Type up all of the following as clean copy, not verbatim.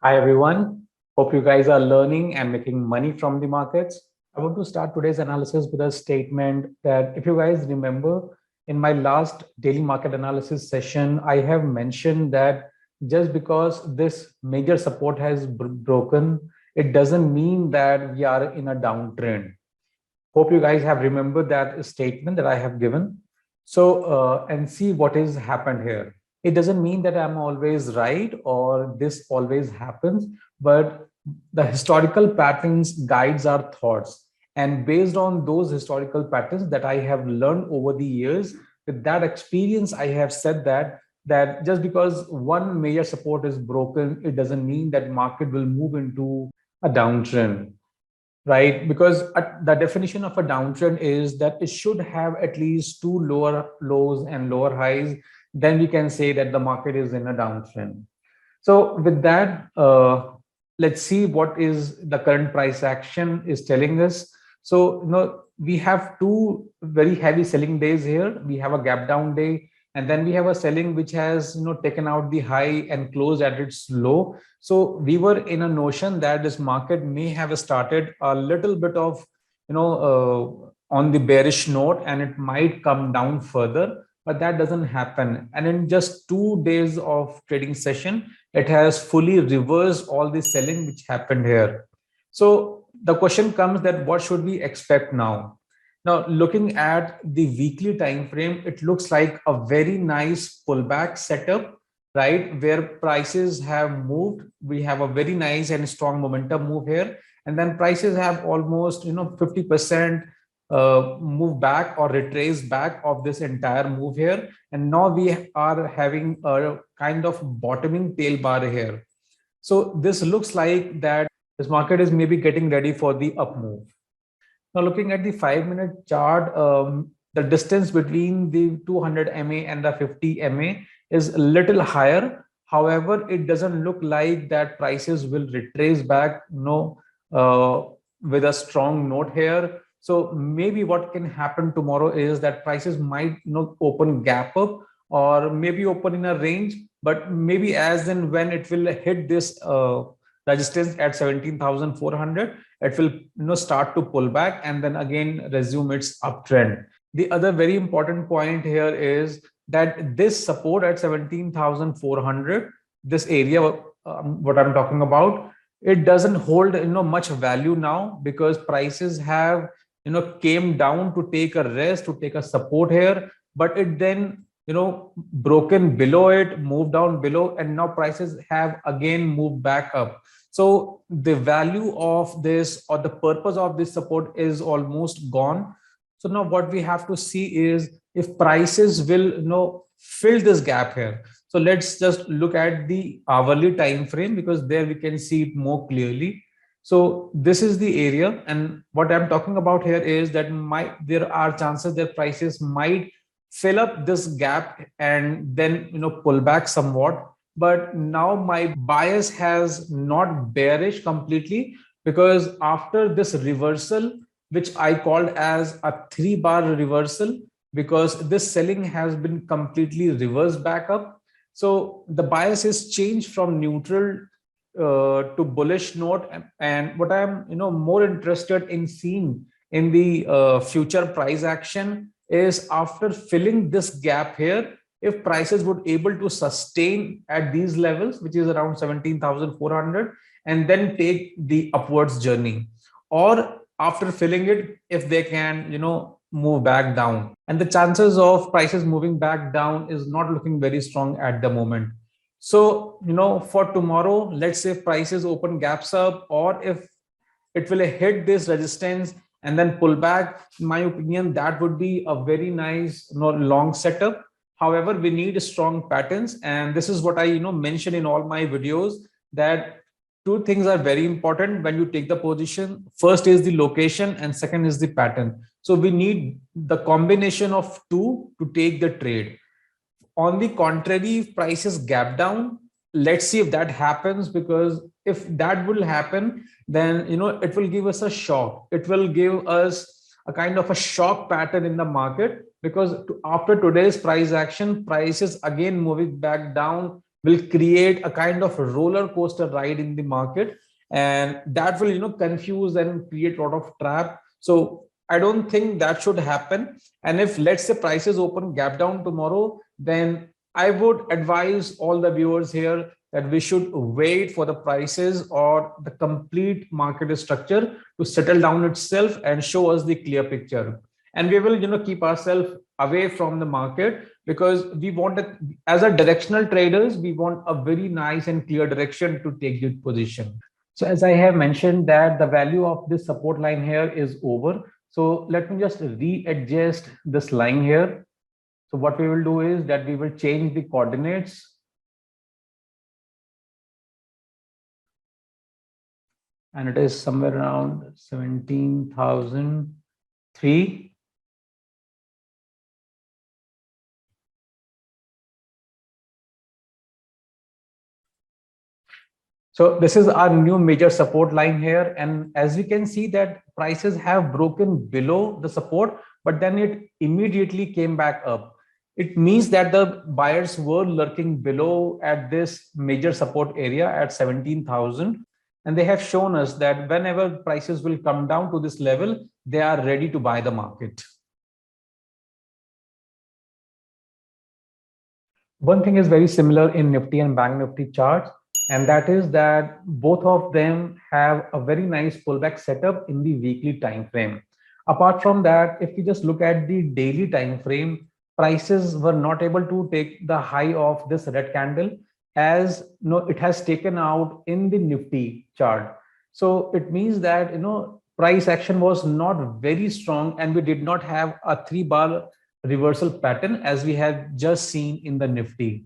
Hi everyone. Hope you guys are learning and making money from the markets. I want to start today's analysis with a statement that if you guys remember in my last daily market analysis session, I have mentioned that just because this major support has broken, it doesn't mean that we are in a downtrend. Hope you guys have remembered that statement that I have given. And see what has happened here. It doesn't mean that I'm always right or this always happens, but the historical patterns guides our thoughts. And based on those historical patterns that I have learned over the years, with that experience, I have said that just because one major support is broken, it doesn't mean that market will move into a downtrend, right? Because the definition of a downtrend is that it should have at least two lower lows and lower highs. Then we can say that the market is in a downtrend. So with that, let's see what is the current price action is telling us. So, we have two very heavy selling days here. We have a gap down day, and then we have a selling which has, taken out the high and closed at its low. So we were in a notion that this market may have started a little bit of, on the bearish note, and it might come down further, but that doesn't happen. And in just 2 days of trading session, it has fully reversed all the selling which happened here. So the question comes that what should we expect now? Now, looking at the weekly time frame, it looks like a very nice pullback setup, right? Where prices have moved. We have a very nice and strong momentum move here. And then prices have almost, 50% move back or retrace back of this entire move here. And now we are having a kind of bottoming tail bar here. So this looks like that this market is maybe getting ready for the up move. Now, looking at the 5-minute chart, the distance between the 200 MA and the 50 MA is a little higher. However, it doesn't look like that prices will retrace back, with a strong note here. So maybe what can happen tomorrow is that prices might open gap up or maybe open in a range, but maybe as and when it will hit this resistance at 17,400, it will start to pull back and then again resume its uptrend. The other very important point here is that this support at 17,400, this area, what I'm talking about, it doesn't hold much value now because prices have came down to take a rest, to take a support here, but it then broken below it, moved down below, and now prices have again moved back up. So the value of this or the purpose of this support is almost gone. So now what we have to see is if prices will fill this gap here. So let's just look at the hourly time frame because there we can see it more clearly. So this is the area, and what I'm talking about here is that there are chances that prices might fill up this gap and then pull back somewhat. But now my bias has not bearish completely, because after this reversal, which I called as a 3-bar reversal, because this selling has been completely reversed back up. So the bias is changed from neutral to bullish note. And what I'm more interested in seeing in the future price action is after filling this gap here, if prices would able to sustain at these levels, which is around 17,400, and then take the upwards journey, or after filling it, if they can move back down. And the chances of prices moving back down is not looking very strong at the moment. So for tomorrow, let's say if prices open gaps up, or if it will hit this resistance and then pull back, in my opinion, that would be a very nice long setup. However, we need strong patterns, and this is what I mention in all my videos, that two things are very important when you take the position. First is the location, and second is the pattern. So we need the combination of two to take the trade. On the contrary, if prices gap down, let's see if that happens, because if that will happen, then it will give us a shock. It will give us a kind of a shock pattern in the market, because after today's price action, prices again moving back down will create a kind of roller coaster ride in the market, and that will confuse and create a lot of trap. So I don't think that should happen. And if, let's say, prices open gap down tomorrow, then I would advise all the viewers here that we should wait for the prices or the complete market structure to settle down itself and show us the clear picture. And we will keep ourselves away from the market, because we want as a directional traders, we want a very nice and clear direction to take the position. So as I have mentioned that the value of this support line here is over. So let me just readjust this line here. So what we will do is that we will change the coordinates. And it is somewhere around 17,003. So this is our new major support line here. And as we can see that prices have broken below the support, but then it immediately came back up. It means that the buyers were lurking below at this major support area at 17,000. And they have shown us that whenever prices will come down to this level, they are ready to buy the market. One thing is very similar in Nifty and Banknifty charts, and that is that both of them have a very nice pullback setup in the weekly time frame. Apart from that, if we just look at the daily time frame, prices were not able to take the high of this red candle, as it has taken out in the Nifty chart. So it means that price action was not very strong, and we did not have a 3-bar reversal pattern as we have just seen in the Nifty.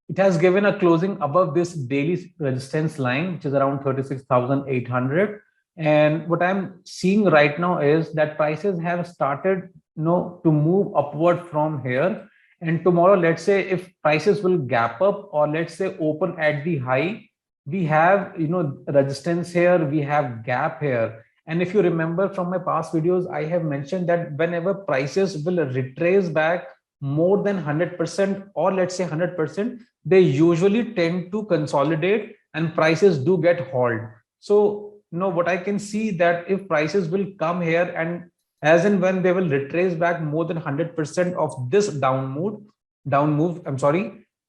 It has given a closing above this daily resistance line, which is around 36,800. And what I'm seeing right now is that prices have started to move upward from here. And tomorrow, let's say if prices will gap up, or let's say open at the high, we have resistance here, we have gap here. And if you remember from my past videos, I have mentioned that whenever prices will retrace back more than 100%, or let's say 100%, they usually tend to consolidate and prices do get hauled. So what I can see that if prices will come here, and as and when they will retrace back more than 100% of this down move,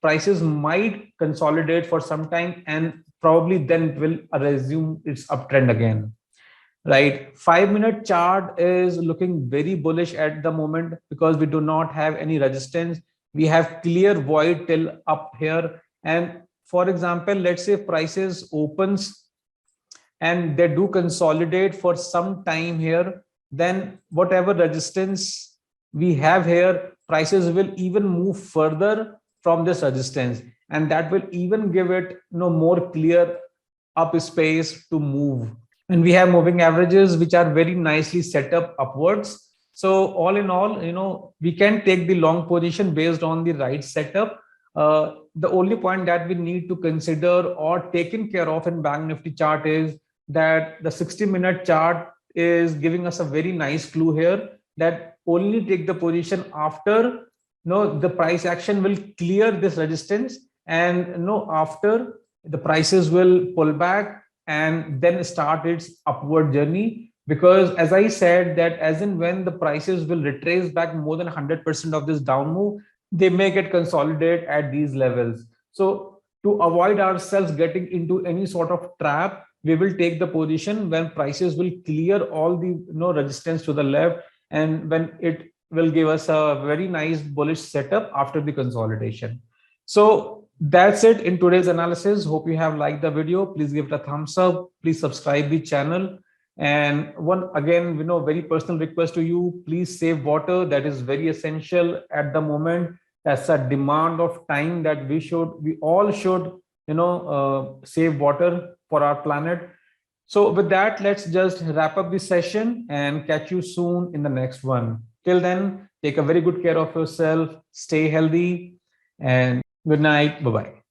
prices might consolidate for some time, and probably then it will resume its uptrend again. Right, 5-minute chart is looking very bullish at the moment, because we do not have any resistance. We have clear void till up here. And for example, let's say prices opens and they do consolidate for some time here, then whatever resistance we have here, prices will even move further from this resistance, and that will even give it more clear up space to move. And we have moving averages which are very nicely set up upwards. So all in all, we can take the long position based on the right setup. The only point that we need to consider or taken care of in Bank Nifty chart is that the 60-minute chart is giving us a very nice clue here, that only take the position after the price action will clear this resistance, and after the prices will pull back and then start its upward journey. Because as I said, that as and when the prices will retrace back more than 100% of this down move, they may get consolidated at these levels. So to avoid ourselves getting into any sort of trap, we will take the position when prices will clear all the resistance to the left, and when it will give us a very nice bullish setup after the consolidation. So that's it in today's analysis. Hope you have liked the video. Please give it a thumbs up. Please subscribe the channel. And one again, very personal request to you, please save water. That is very essential at the moment. That's a demand of time that we all should, save water for our planet. So with that, let's just wrap up this session and catch you soon in the next one. Till then, take a very good care of yourself. Stay healthy, and good night. Bye-bye.